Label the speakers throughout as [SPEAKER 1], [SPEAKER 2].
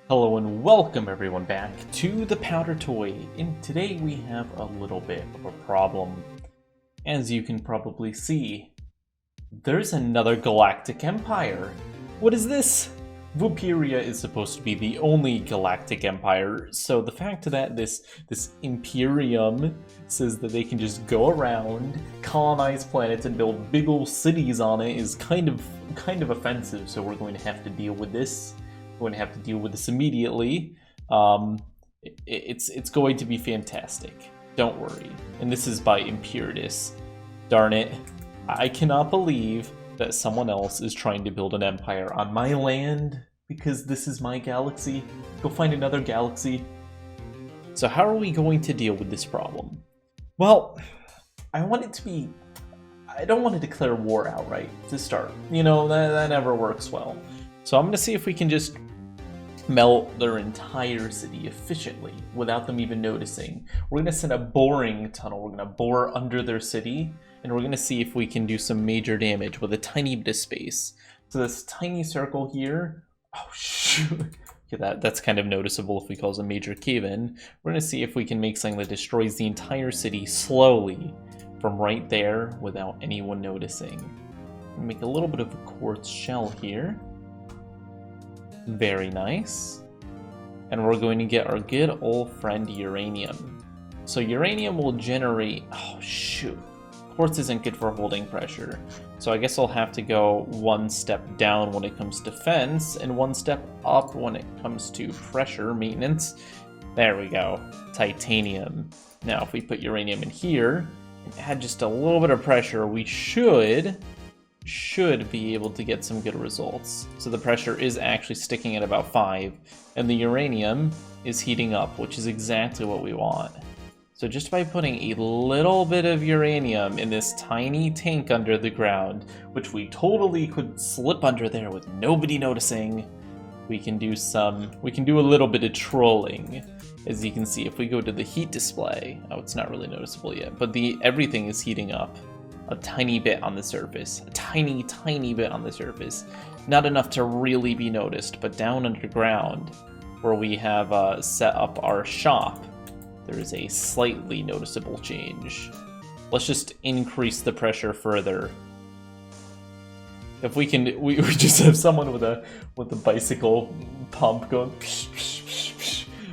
[SPEAKER 1] Hello and welcome everyone back to the Powder Toy, and today we have a little bit of a problem. As you can probably see, there's another galactic empire. What is this? Vooperia is supposed to be the only galactic empire, so the fact that this Imperium says that they can just go around, colonize planets, and build big old cities on it is kind of offensive, so we're going to have to deal with this. We're going to have to deal with this immediately. It's going to be fantastic. Don't worry. And this is by Imperitus. Darn it. I cannot believe that someone else is trying to build an empire on my land because this is my galaxy. Go find another galaxy. So how are we going to deal with this problem? Well, I don't want to declare war outright to start. You know, that never works well. So I'm going to see if we can just melt their entire city efficiently without them even noticing. We're going to send a boring tunnel. We're going to bore under their city, and we're going to see if we can do some major damage with a tiny bit of space. So this tiny circle here, oh shoot, yeah, that's kind of noticeable if we cause a major cave-in. We're going to see if we can make something that destroys the entire city slowly from right there without anyone noticing. Make a little bit of a quartz shell here. Very nice. And we're going to get our good old friend uranium. So uranium will generate... Oh, shoot. Quartz isn't good for holding pressure. So I guess I'll have to go one step down when it comes to defense, and one step up when it comes to pressure maintenance. There we go. Titanium. Now, if we put uranium in here, and add just a little bit of pressure, we should be able to get some good results. So the pressure is actually sticking at about 5, and the uranium is heating up, which is exactly what we want. So just by putting a little bit of uranium in this tiny tank under the ground, which we totally could slip under there with nobody noticing, we can do a little bit of trolling. As you can see, if we go to the heat display, oh, it's not really noticeable yet, but everything is heating up. A tiny bit on the surface, a tiny bit on the surface. Not enough to really be noticed, but down underground, where we have set up our shop, there is a slightly noticeable change. Let's just increase the pressure further. If we can, we just have someone with a bicycle pump going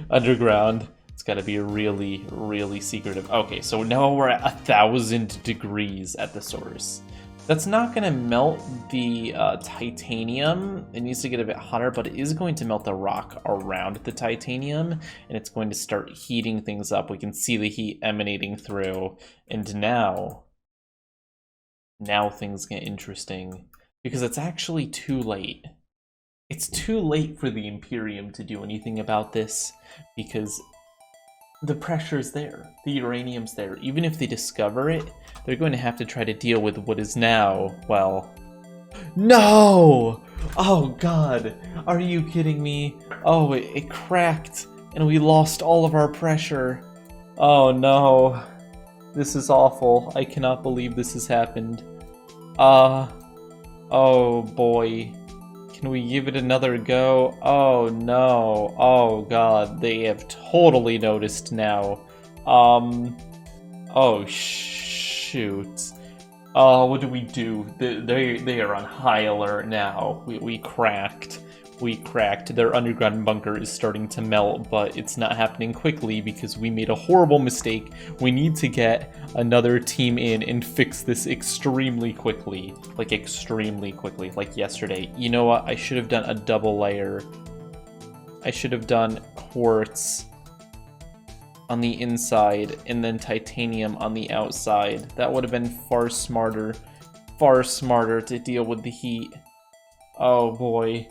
[SPEAKER 1] underground. It's got to be really secretive. Okay, so now we're at 1,000 degrees at the source. That's not going to melt the titanium. It needs to get a bit hotter, but it is going to melt the rock around the titanium, and it's going to start heating things up. We can see the heat emanating through, and now things get interesting, because it's actually too late. It's too late for the Imperium to do anything about this, because the pressure's there, the uranium's there. Even if they discover it, they're going to have to try to deal with what is now, well... No! Oh god, are you kidding me? Oh, it cracked, and we lost all of our pressure. Oh no. This is awful. I cannot believe this has happened. Oh boy. Can we give it another go? Oh no. Oh god, they have totally noticed now. Oh shoot. Oh, what do we do? They are on high alert now. We cracked. We cracked. Their underground bunker is starting to melt, but it's not happening quickly because we made a horrible mistake. We need to get another team in and fix this extremely quickly. Like yesterday. You know what? I should have done a double layer. I should have done quartz on the inside and then titanium on the outside. That would have been far smarter to deal with the heat. Oh boy.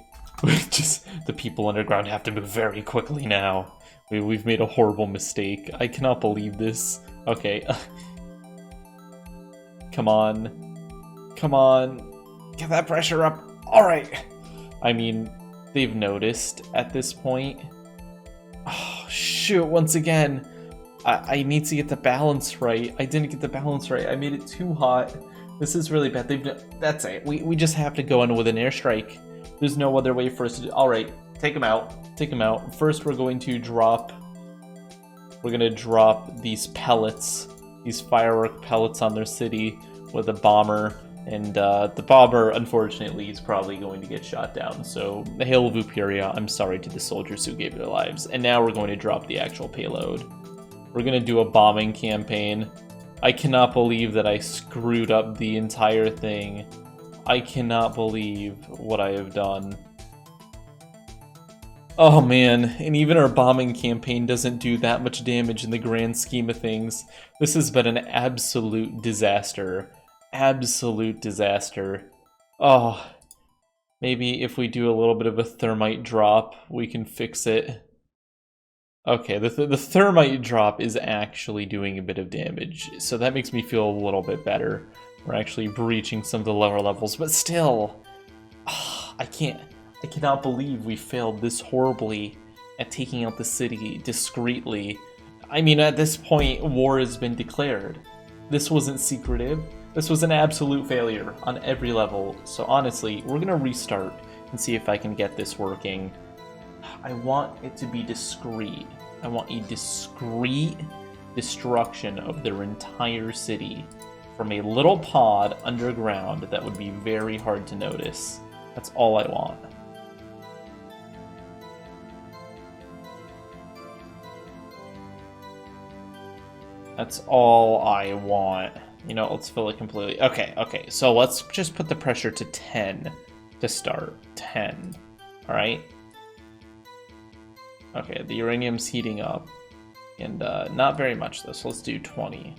[SPEAKER 1] The people underground have to move very quickly now. We've made a horrible mistake. I cannot believe this. Okay. Come on. Come on. Get that pressure up. Alright. I mean, they've noticed at this point. Oh, shoot. Once again, I need to get the balance right. I didn't get the balance right. I made it too hot. This is really bad. That's it. We just have to go in with an airstrike. There's no other way for us to do. Alright, Take them out. Take them out. First, we're going to drop... We're going to drop these pellets, these firework pellets on their city with a bomber. And the bomber, unfortunately, is probably going to get shot down. So, hail Vooperia, I'm sorry to the soldiers who gave their lives. And now we're going to drop the actual payload. We're going to do a bombing campaign. I cannot believe that I screwed up the entire thing. I cannot believe what I have done. Oh man, and even our bombing campaign doesn't do that much damage in the grand scheme of things. This has been an absolute disaster. Absolute disaster. Oh, maybe if we do a little bit of a thermite drop, we can fix it. Okay, the thermite drop is actually doing a bit of damage, so that makes me feel a little bit better. We're actually breaching some of the lower levels, but still, I cannot believe we failed this horribly at taking out the city discreetly. I mean, at this point, war has been declared. This wasn't secretive. This was an absolute failure on every level. So honestly, we're gonna restart and see if I can get this working. I want it to be discreet. I want a discreet destruction of their entire city from a little pod underground that would be very hard to notice. That's all I want. That's all I want. You know, let's fill it completely. Okay, so let's just put the pressure to 10 to start. 10. Alright? Okay, the uranium's heating up. And not very much though, so let's do 20.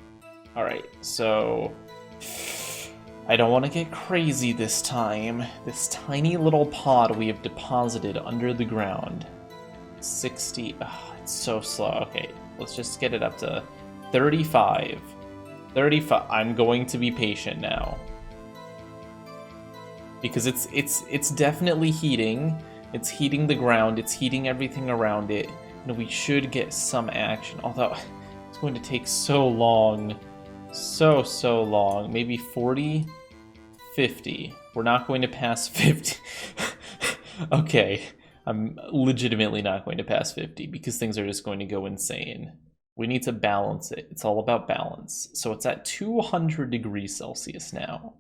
[SPEAKER 1] Alright, so... I don't want to get crazy this time. This tiny little pod we have deposited under the ground. 60... Oh, it's so slow. Okay, let's just get it up to 35. 35. I'm going to be patient now. Because it's definitely heating. It's heating the ground. It's heating everything around it. And we should get some action. Although, it's going to take so long. So long. Maybe 40? 50. We're not going to pass 50. Okay. I'm legitimately not going to pass 50 because things are just going to go insane. We need to balance it. It's all about balance. So it's at 200 degrees Celsius now.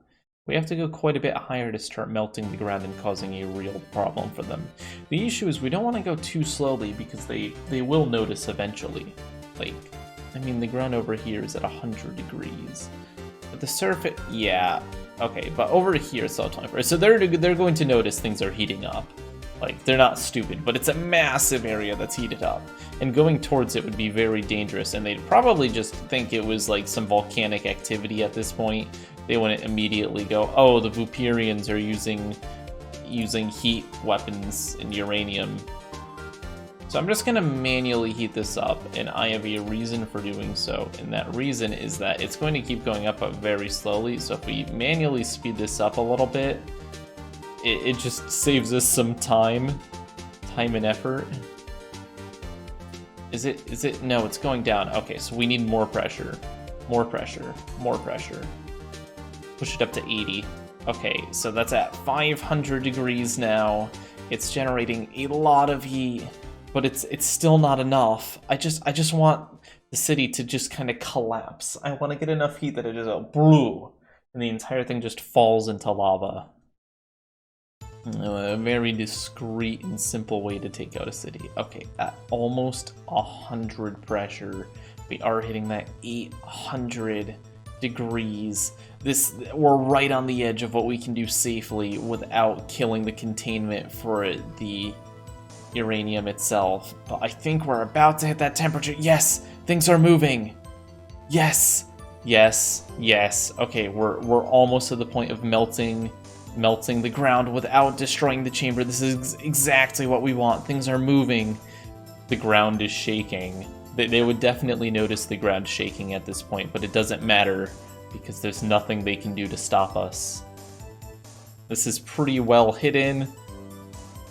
[SPEAKER 1] We have to go quite a bit higher to start melting the ground and causing a real problem for them. The issue is we don't want to go too slowly because they will notice eventually. Like, I mean, the ground over here is at 100 degrees. But the surface, yeah. Okay, but over here it's all 24. So they're going to notice things are heating up. Like, they're not stupid, but it's a massive area that's heated up. And going towards it would be very dangerous, and they'd probably just think it was like some volcanic activity at this point. They wouldn't immediately go, oh, the Vooperians are using heat weapons and uranium. So I'm just gonna manually heat this up, and I have a reason for doing so, and that reason is that it's going to keep going up but very slowly. So if we manually speed this up a little bit, it just saves us some time and effort. Is it? No, it's going down. Okay, so we need more pressure. More pressure. Push it up to 80. Okay, so that's at 500 degrees now. It's generating a lot of heat, but it's still not enough. I just want the city to just kind of collapse. I want to get enough heat that it is a brew, and the entire thing just falls into lava. A very discreet and simple way to take out a city. Okay, at almost 100 pressure, we are hitting that 800 degrees. We're right on the edge of what we can do safely without killing the containment for the uranium itself. But I think we're about to hit that temperature. Yes, things are moving. Yes. Okay, we're almost to the point of melting the ground without destroying the chamber. This is exactly what we want. Things are moving. The ground is shaking. They would definitely notice the ground shaking at this point, but it doesn't matter because there's nothing they can do to stop us. This is pretty well hidden.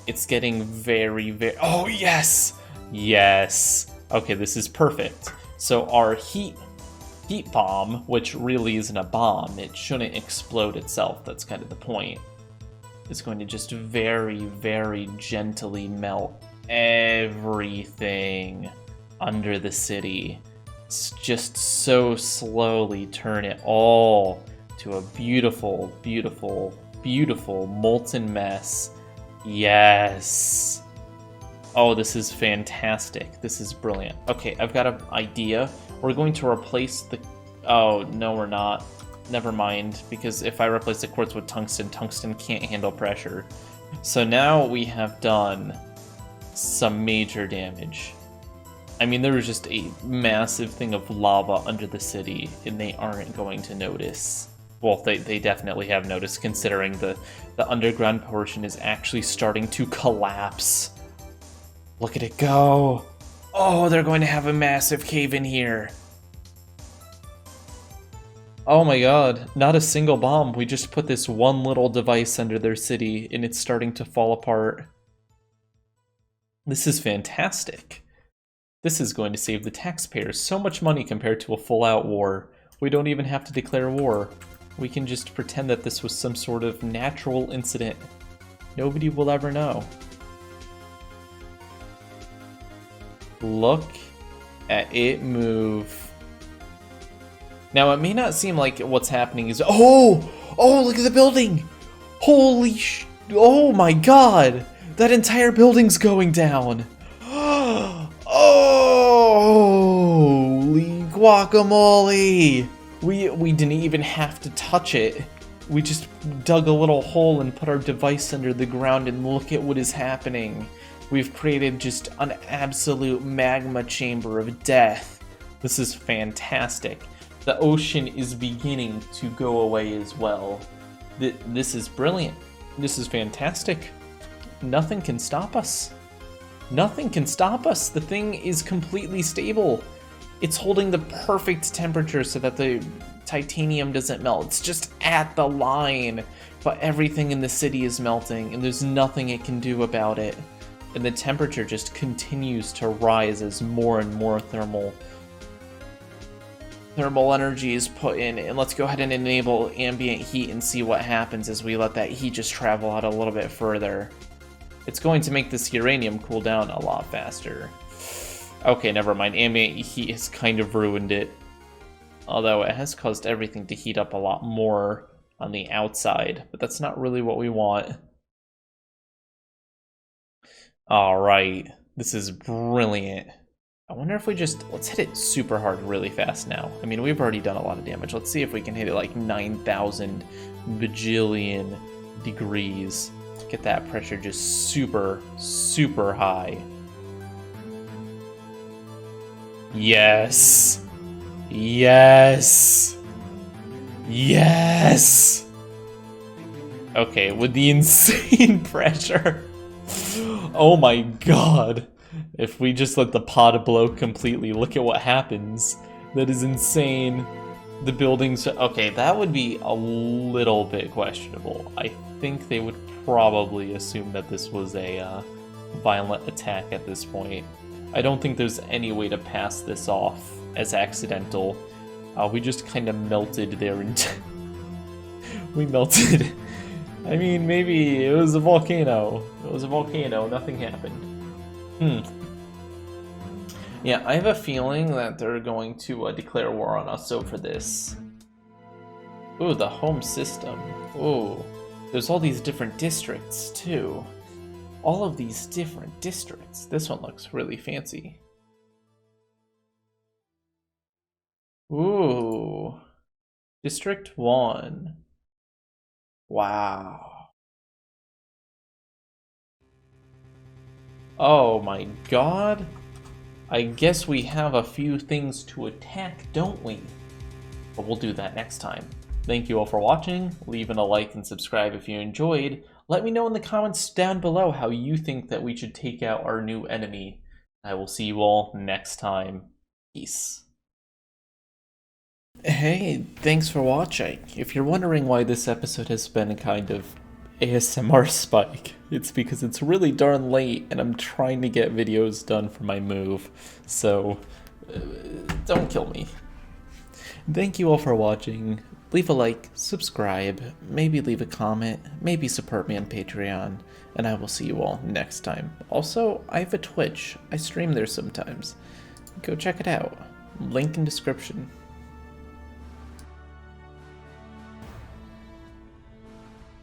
[SPEAKER 1] It's getting very... Oh, yes! Yes! Okay, this is perfect. So our heat bomb, which really isn't a bomb, it shouldn't explode itself. That's kind of the point. is going to just very, very gently melt everything under the city. Just so slowly turn it all to a beautiful, beautiful, beautiful molten mess. Yes. Oh, this is fantastic. This is brilliant. Okay, I've got an idea. We're going to replace the... Oh, no, we're not. Never mind, because if I replace the quartz with tungsten, tungsten can't handle pressure. So now we have done some major damage. I mean, there was just a massive thing of lava under the city, and they aren't going to notice. Well, they definitely have noticed, considering the underground portion is actually starting to collapse. Look at it go! Oh, they're going to have a massive cave in here. Oh my god, not a single bomb. We just put this one little device under their city, and it's starting to fall apart. This is fantastic. This is going to save the taxpayers so much money compared to a full-out war. We don't even have to declare war. We can just pretend that this was some sort of natural incident. Nobody will ever know. Look at it move. Now, it may not seem like what's happening is... Oh! Oh, look at the building! Holy sh... Oh my god! That entire building's going down! Holy guacamole! We didn't even have to touch it. We just dug a little hole and put our device under the ground, and look at what is happening. We've created just an absolute magma chamber of death. This is fantastic. The ocean is beginning to go away as well. This is brilliant. This is fantastic. Nothing can stop us. Nothing can stop us. The thing is completely stable. It's holding the perfect temperature so that the titanium doesn't melt. It's just at the line, but everything in the city is melting, and there's nothing it can do about it. And the temperature just continues to rise as more and more thermal energy is put in. And let's go ahead and enable ambient heat and see what happens as we let that heat just travel out a little bit further. It's going to make this uranium cool down a lot faster. Okay, never mind. Ambient heat has kind of ruined it. Although it has caused everything to heat up a lot more on the outside. But that's not really what we want. Alright. This is brilliant. I wonder if we just... Let's hit it super hard really fast now. I mean, we've already done a lot of damage. Let's see if we can hit it like 9,000 bajillion degrees. Get that pressure just super, super high. Yes! Yes! Yes! Okay, with the insane pressure. Oh my god. If we just let the pod blow completely, look at what happens. That is insane. The buildings... Okay, that would be a little bit questionable. I think they would probably assume that this was a violent attack at this point. I don't think there's any way to pass this off as accidental. We just kind of melted their... We melted... I mean, maybe it was a volcano. It was a volcano, nothing happened. Yeah, I have a feeling that they're going to declare war on us over this. Ooh, the home system. Ooh, there's all these different districts, too. All of these different districts. This one looks really fancy. Ooh. District 1. Wow. Oh my god. I guess we have a few things to attack, don't we? But we'll do that next time. Thank you all for watching. Leaving a like and subscribe if you enjoyed. Let me know in the comments down below how you think that we should take out our new enemy. I will see you all next time. Peace. Hey, thanks for watching. If you're wondering why this episode has been a kind of ASMR spike, it's because it's really darn late and I'm trying to get videos done for my move, so don't kill me. Thank you all for watching. leave a like, subscribe, maybe leave a comment, maybe support me on Patreon, and I will see you all next time. Also, I have a Twitch. I stream there sometimes. Go check it out. Link in description.